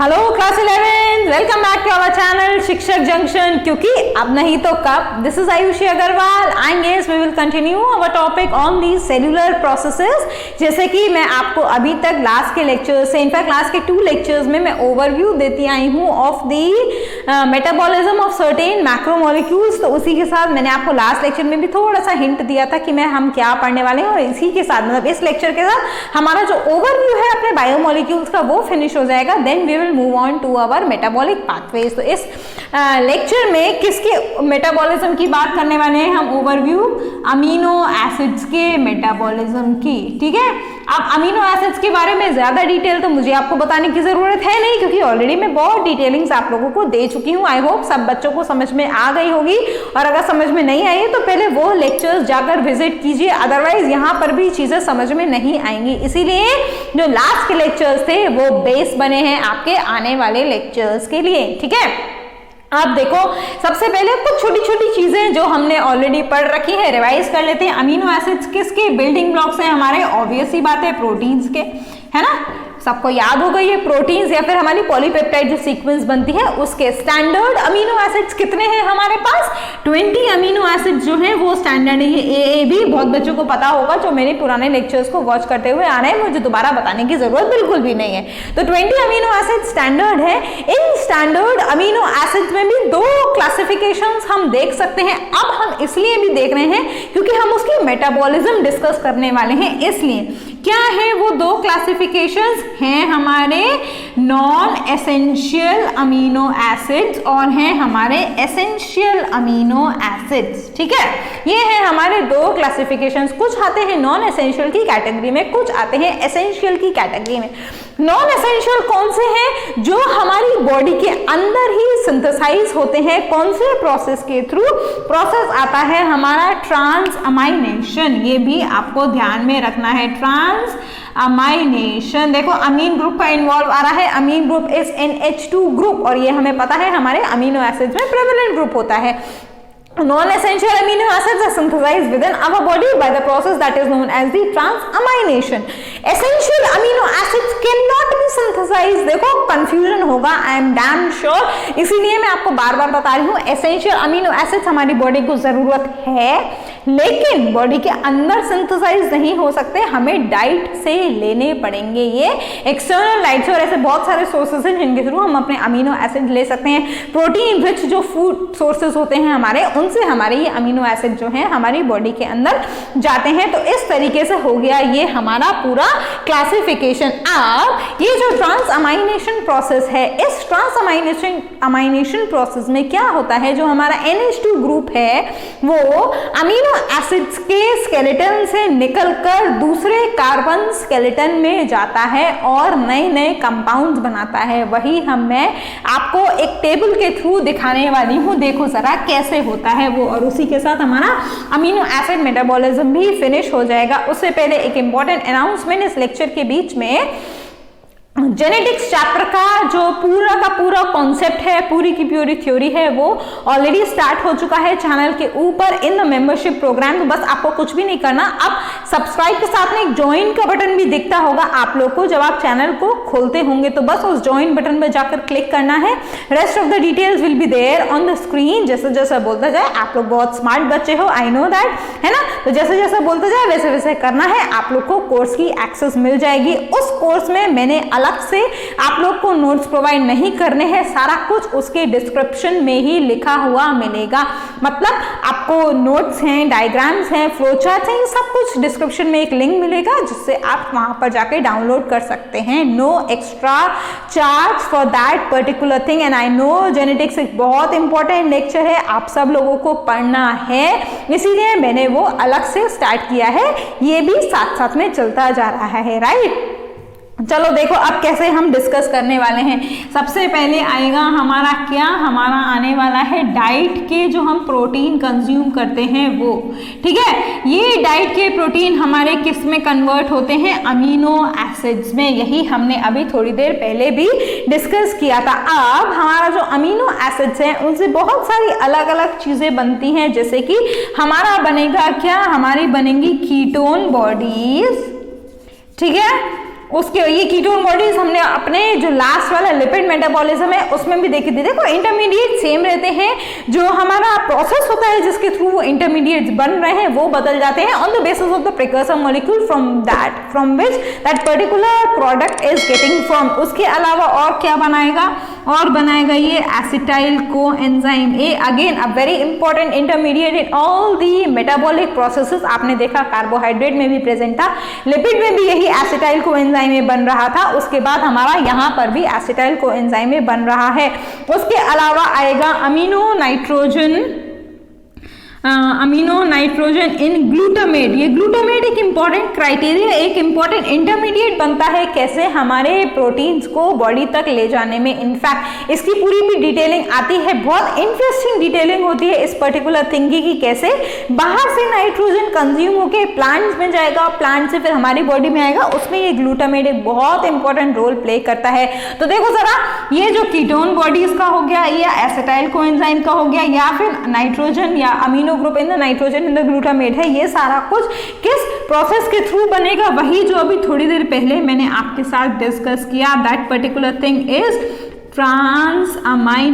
Hello class 11, welcome back to our channel Shikshak junction. क्योंकि अब नहीं तो कब। This is Ayushi Agrawal and yes we will continue our topic on the cellular processes. जैसे कि मैं आपको अभी तक लास्ट के लेक्चर्स से, इनफैक्ट लास्ट के 2 लेक्चर्स में मैं ओवरव्यू देती आई हूँ of the metabolism of certain macromolecules. तो उसी के साथ मैंने आपको लास्ट लेक्चर में भी थोड़ा सा हिंट दिया था कि हम क्या पढ़ने वाले हैं, और इसी के साथ मतलब इस लेक्चर के साथ हमारा जो ओवरव्यू है अपने बायोमोलिक्यूल्स का वो फिनिश हो जाएगा। Then we will move on to our metabolic pathways. तो इस लेक्चर में किसके मेटाबॉलिज्म की बात करने वाले हैं हम? ओवरव्यू अमीनो एसिड्स के मेटाबॉलिज्म की। ठीक है, अब अमीनो एसिड्स के बारे में ज्यादा डिटेल तो मुझे आपको बताने की जरूरत है नहीं, क्योंकि ऑलरेडी मैं बहुत डिटेलिंग्स आप लोगों को दे चुकी हूँ। आई होप सब बच्चों को समझ में आ गई होगी, और अगर समझ में नहीं आई है तो पहले वो लेक्चर्स जाकर विजिट कीजिए, अदरवाइज यहाँ पर भी चीजें समझ में नहीं आएंगी। इसीलिए जो लास्ट के लेक्चर्स थे वो बेस बने हैं आपके आने वाले लेक्चर्स के लिए। ठीक है, आप देखो सबसे पहले कुछ छोटी छोटी चीजें जो हमने ऑलरेडी पढ़ रखी है रिवाइज कर लेते हैं। अमीनो एसिड्स किसके बिल्डिंग ब्लॉक्स हैं हमारे? ऑब्वियस ही बात है, प्रोटीन्स के, है ना। सबको याद हो गई है, प्रोटीन्स या फिर हमारी पॉलीपेप्टाइड जो सीक्वेंस बनती है उसके। स्टैंडर्ड अमीनो एसिड्स कितने हैं हमारे पास? 20 अमीनो एसिड्स जो हैं वो स्टैंडर्ड है। ए भी बहुत बच्चों को पता होगा जो मेरे पुराने लेक्चर्स को वॉच करते हुए आ रहे हैं, मुझे दोबारा बताने की जरूरत बिल्कुल भी नहीं है। तो 20 अमीनो एसिड स्टैंडर्ड है। इन स्टैंडर्ड अमीनो एसिड्स में भी 2 क्लासिफिकेशंस हम देख सकते हैं। अब हम इसलिए भी देख रहे हैं क्योंकि हम उसकी मेटाबॉलिज्म डिस्कस करने वाले हैं। इसलिए क्या है वो 2 क्लासिफिकेशंस हैं हमारे? नॉन एसेंशियल अमीनो एसिड्स और हैं हमारे एसेंशियल अमीनो एसिड्स। ठीक है, ये हैं हमारे 2 क्लासिफिकेशंस। कुछ आते हैं नॉन एसेंशियल की कैटेगरी में, कुछ आते हैं एसेंशियल की कैटेगरी में। नॉन एसेंशियल कौन से हैं? जो हमारी बॉडी के अंदर ही सिंथेसाइज होते हैं। कौन से प्रोसेस के थ्रू? प्रोसेस आता है हमारा ट्रांस अमाइनेशन। ये भी आपको ध्यान में रखना है, ट्रांस अमाइनेशन। देखो अमीन ग्रुप का इन्वॉल्व आ रहा है। अमीन ग्रुप इज NH2 ग्रुप, और ये हमें पता है हमारे अमीनो एसिड्स में प्रेवलेंट ग्रुप होता है। Non-essential amino acids are synthesized within our body by the process that is known as the transamination. Essential amino acids cannot be synthesized. देखो कंफ्यूजन होगा, I am damn sure, इसीलिए मैं आपको बार बार बता रही हूँ। एसेंशियल अमीनो एसिड्स हमारी body को जरूरत है, लेकिन बॉडी के अंदर सिंथेसाइज नहीं हो सकते, हमें डाइट से लेने पड़ेंगे। ये एक्सटर्नल डाइट से, और ऐसे बहुत सारे सोर्सेज हैं जिनके थ्रू हम अपने अमीनो एसिड ले सकते हैं। प्रोटीन रिच जो फूड सोर्सेज होते हैं हमारे, उनसे हमारे ये अमीनो एसिड जो हैं हमारी बॉडी के अंदर जाते हैं। तो इस तरीके से हो गया ये हमारा पूरा क्लासिफिकेशन। अब ये जो ट्रांस अमाइनेशन प्रोसेस है, इस ट्रांस अमाइनेशन प्रोसेस में क्या होता है? जो हमारा NH2 ग्रुप है वो अमीनो एसिड्स के स्केलेटन से निकलकर दूसरे कार्बन स्केलेटन में जाता है और नए नए कंपाउंड्स बनाता है। वही मैं आपको एक टेबल के थ्रू दिखाने वाली हूँ, देखो जरा कैसे होता है वो, और उसी के साथ हमारा अमीनो एसिड मेटाबॉलिज्म भी फिनिश हो जाएगा। उससे पहले एक इंपॉर्टेंट अनाउंसमेंट इस लेक्चर के बीच में। जेनेटिक्स चैप्टर का जो पूरा का पूरा कॉन्सेप्ट है, पूरी की पूरी थ्योरी है, वो ऑलरेडी स्टार्ट हो चुका है चैनल के ऊपर इन द मेंबरशिप प्रोग्राम। तो बस आपको कुछ भी नहीं करना, अब सब्सक्राइब के साथ में एक ज्वाइन का बटन भी दिखता होगा आप लोग को जब आप चैनल को खोलते होंगे, तो बस उस ज्वाइन बटन पर जाकर क्लिक करना है। Rest of the details will be there on the screen. जैसे जैसे बोलता जाए, आप लोग बहुत स्मार्ट बच्चे हो, आई नो दैट, है ना। तो जैसे जैसे बोलता जाए वैसे वैसे करना है, आप लोग को कोर्स की एक्सेस मिल जाएगी। उस कोर्स में मैंने अलग से आप लोग को नोट्स प्रोवाइड नहीं करने हैं, सारा कुछ उसके डिस्क्रिप्शन में ही लिखा हुआ मिलेगा। मतलब आपको नोट्स हैं, डायग्राम्स हैं, फ्लो चार्ट्स हैं, सब कुछ डिस्क्रिप्शन में एक लिंक मिलेगा जिससे आप वहां पर जाके डाउनलोड कर सकते हैं। No extra charge for that particular thing. And I know genetics एक बहुत इंपॉर्टेंट लेक्चर है, आप सब लोगों को पढ़ना है, इसीलिए मैंने वो अलग से स्टार्ट किया है। ये भी साथ साथ में चलता जा रहा है, राइट। चलो देखो अब कैसे हम डिस्कस करने वाले हैं। सबसे पहले आएगा हमारा क्या? हमारा आने वाला है डाइट के जो हम प्रोटीन कंज्यूम करते हैं वो। ठीक है, ये डाइट के प्रोटीन हमारे किस में कन्वर्ट होते हैं? अमीनो एसिड्स में। यही हमने अभी थोड़ी देर पहले भी डिस्कस किया था। अब हमारा जो अमीनो एसिड्स हैं उनसे बहुत सारी अलग अलग चीजें बनती हैं, जैसे कि हमारा बनेगा क्या? हमारी बनेंगी कीटोन बॉडीज। ठीक है, उसके ये कीटोन बॉडीज हमने अपने जो लास्ट वाला लिपिड मेटाबॉलिज्म है उसमें भी देखी थी। देखो इंटरमीडिएट सेम रहते हैं, जो हमारा प्रोसेस होता है जिसके थ्रू वो इंटरमीडिएट्स बन रहे हैं वो बदल जाते हैं on the basis of the precursor molecule from which that particular product is getting from. उसके अलावा और क्या बनाएगा, और बनाएगा ये acetyl coenzyme A, again a very important intermediate in all the metabolic processes. आपने देखा कार्बोहाइड्रेट में भी प्रेजेंट था, लिपिड में भी यही एसिटाइल कोएंजाइम में बन रहा था, उसके बाद हमारा यहाँ पर भी एसिटाइल कोएंजाइम में बन रहा है। उसके अलावा आएगा अमीनो नाइट्रोजन इन ग्लूटामेट। ये ग्लूटामेट एक इंपॉर्टेंट क्राइटेरिया, एक इंपॉर्टेंट इंटरमीडिएट बनता है कैसे हमारे प्रोटीन्स को बॉडी तक ले जाने में। इनफैक्ट इसकी पूरी भी डिटेलिंग आती है, बहुत इंटरेस्टिंग डिटेलिंग होती है इस पर्टिकुलर थिंग की कैसे बाहर से नाइट्रोजन कंज्यूम होके प्लांट्स में जाएगा, प्लांट से फिर हमारी बॉडी में आएगा, उसमें ये ग्लूटामेट एक बहुत इंपॉर्टेंट रोल प्ले करता है। तो देखो जरा, ये जो कीटोन बॉडीज का हो गया या एसिटाइल कोएंजाइम का हो गया या फिर नाइट्रोजन या amino group in the nitrogen in the glutamate है, ये सारा कुछ किस प्रोसेस के थ्रू बनेगा, वही जो अभी थोड़ी देर पहले मैंने आपके साथ डिस्कस किया। दैट पर्टिकुलर थिंग इज ट्रांसअमाइनेशन,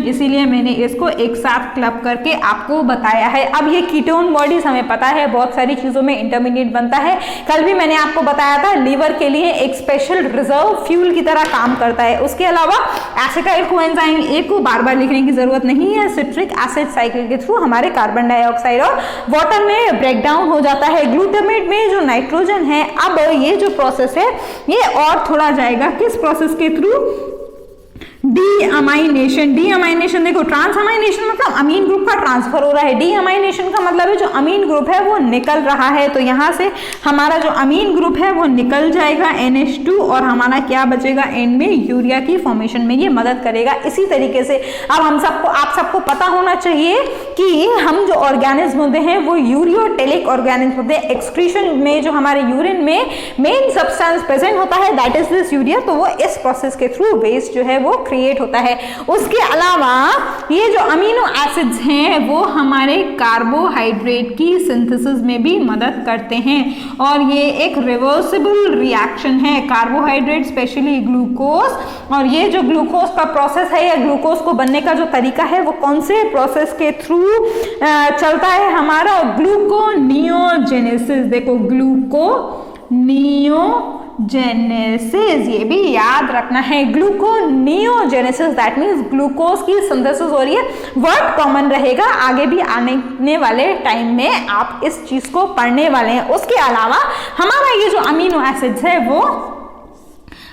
इसीलिए मैंने इसको एक साथ क्लब करके आपको बताया है। अब ये कीटोन बॉडीज हमें पता है बहुत सारी चीजों में इंटरमीडिएट बनता है, कल भी मैंने आपको बताया था लीवर के लिए एक स्पेशल रिजर्व फ्यूल की तरह काम करता है। उसके अलावा एसिटाइल कोएंजाइम ए को बार बार लिखने की जरूरत नहीं है, सिट्रिक एसिड साइकिल के थ्रू हमारे कार्बन डाइऑक्साइड और वाटर में ब्रेक डाउन हो जाता है। ग्लूटामेट में जो नाइट्रोजन है, अब ये जो प्रोसेस है ये और थोड़ा जाएगा किस प्रोसेस के थ्रू, डीअमाइनेशन। डीअमाइनेशन देखो, ट्रांसअमाइनेशन मतलब अमीन ग्रुप का ट्रांसफर हो रहा है, डीअमाइनेशन का मतलब है जो अमीन ग्रुप है वो निकल रहा है। तो यहाँ से हमारा जो अमीन ग्रुप है वो निकल जाएगा NH2 और हमारा क्या बचेगा एंड में यूरिया की फॉर्मेशन में ये मदद करेगा। इसी तरीके से अब आप सबको पता होना चाहिए कि हम जो ऑर्गेनिज्म होते हैं वो यूरियोटेलिक ऑर्गेनिज्म होते हैं। एक्सक्रीशन में जो हमारे यूरिन में मेन सब्सटेंस प्रेजेंट होता है दैट इज दिस यूरिया, तो वो इस प्रोसेस के थ्रू वेस्ट जो है वो क्रिएट होता है। उसके अलावा ये जो अमीनो एसिड्स हैं वो हमारे कार्बोहाइड्रेट की सिंथेसिस में भी मदद करते हैं और ये एक रिवर्सिबल रिएक्शन है। कार्बोहाइड्रेट स्पेशली ग्लूकोज, और ये जो ग्लूकोज का प्रोसेस है या ग्लूकोज को बनने का जो तरीका है वो कौन से प्रोसेस के थ्रू चलता है, हमारा ग्लूकोनियोजेनेसिस। देखो ग्लूकोनियोजेनेसिस, ये भी याद रखना है, ग्लूकोनियोजेनेसिस दैट मींस ग्लूकोज की सिंथेसिस हो रही है। वर्ड कॉमन रहेगा, आगे भी आने वाले टाइम में आप इस चीज को पढ़ने वाले हैं। उसके अलावा हमारा ये जो अमीनो एसिड्स है वो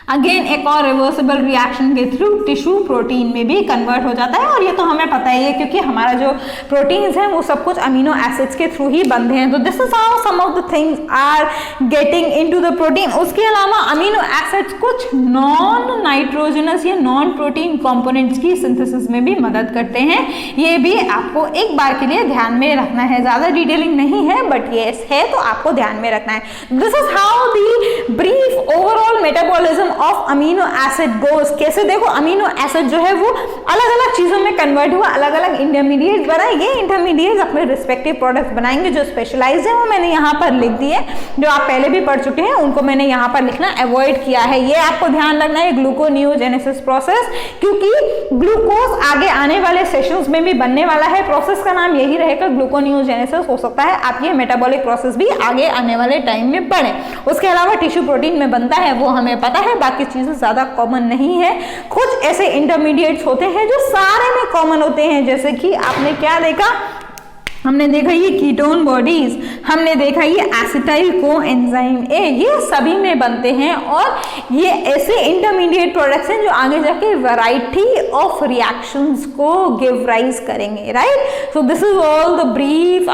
अगेन एक और रिवर्सिबल रिएक्शन के थ्रू टिश्यू प्रोटीन में भी कन्वर्ट हो जाता है और ये तो हमें पता ही है क्योंकि हमारा जो प्रोटीन्स हैं वो सब कुछ अमीनो एसिड्स के थ्रू ही बनते हैं। तो this is how some of the things are getting into the protein. उसके अलावा अमीनो एसिड्स कुछ नॉन नाइट्रोजनस या नॉन प्रोटीन कंपोनेंट्स की सिंथेसिस में भी मदद करते हैं। ये भी आपको एक बार के लिए ध्यान में रखना है, ज्यादा डिटेलिंग नहीं है बट ये है तो आपको ध्यान में रखना है। This is how the brief overall metabolism of amino acid goes. कैसे देखो अमीनो एसिड जो है वो अलग अलग चीजों में कन्वर्ट हुआ, अलग अलग इंटरमीडिएट बना, ये इंटरमीडिएट अपने रिस्पेक्टिव प्रोडक्ट्स बनाएंगे। जो स्पेशलाइज्ड है वो मैंने यहाँ पर लिख दिए, जो आप पहले भी पढ़ चुके हैं उनको मैंने यहाँ पर लिखना अवॉइड किया है। ये आपको ध्यान रखना है ग्लूकोनियोजेनेसिस प्रोसेस, क्योंकि ग्लूकोज आगे आने वाले सेशंस में भी बनने वाला है। प्रोसेस का नाम यही रहेगा ग्लूकोनियोजेनेसिस। हो सकता है आप ये मेटाबॉलिक प्रोसेस भी आगे आने वाले टाइम में पढ़ें। उसके अलावा टिश्यू प्रोटीन में बनता है वो हमें पता है, बाकी चीजें ज्यादा कॉमन नहीं है। कुछ ऐसे इंटरमीडिएट्स होते हैं जो सारे में कॉमन होते हैं, जैसे कि आपने क्या देखा, हमने देखा ये कीटोन बॉडीज, हमने देखा ये एसिटाइल कोएंजाइम ए, ये सभी में बनते हैं और ये ऐसे इंटरमीडिएट प्रोडक्ट्स हैं जो आगे जाके वैरायटी ऑफ रिएक्शंस को गिव राइज करेंगे, right. So this is all the brief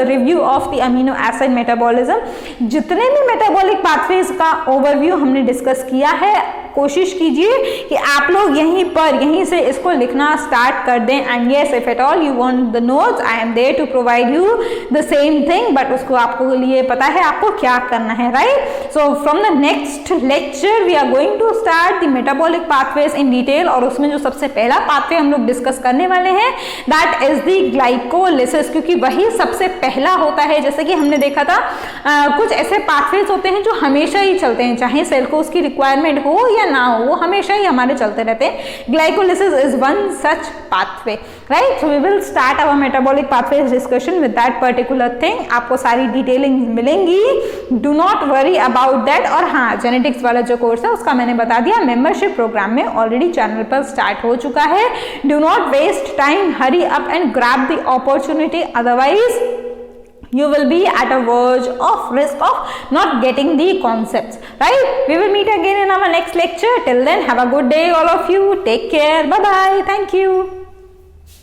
review of the amino acid metabolism. जितने भी मेटाबॉलिक पाथवेज का ओवरव्यू हमने डिस्कस किया है कोशिश कीजिए कि आप लोग यहीं से इसको लिखना स्टार्ट कर दें। And yes, if at all you want the notes, I am there to provide you the same thing, but उसको आपको लिए पता है आपको क्या करना है, right? So from the next lecture we are going to start the metabolic pathways in detail, और उसमें जो सबसे पहला पाथवे हम लोग डिस्कस करने वाले हैं दैट इज द ग्लाइकोलिसिस, क्योंकि वही सबसे पहला होता है। जैसे कि हमने देखा था कुछ ऐसे पाथवेज होते हैं जो हमेशा ही चलते हैं, चाहे सेल को उसकी रिक्वायरमेंट हो या ना हो, वो हमेशा ही हमारे चलते रहते हैं। Glycolysis is one such pathway, right? So we will start our metabolic pathways discussion with that particular thing. आपको सारी डिटेलिंग मिलेंगी, do not worry about that. और हाँ, जेनेटिक्स वाला जो कोर्स है उसका मैंने बता दिया, मेंबरशिप प्रोग्राम में ऑलरेडी चैनल पर स्टार्ट हो चुका है। Do not waste time, hurry up and grab the opportunity, otherwise you will be at a verge of risk of not getting the concepts, right? We will meet again in our next lecture. Till then, have a good day all of you. Take care. Bye bye. Thank you.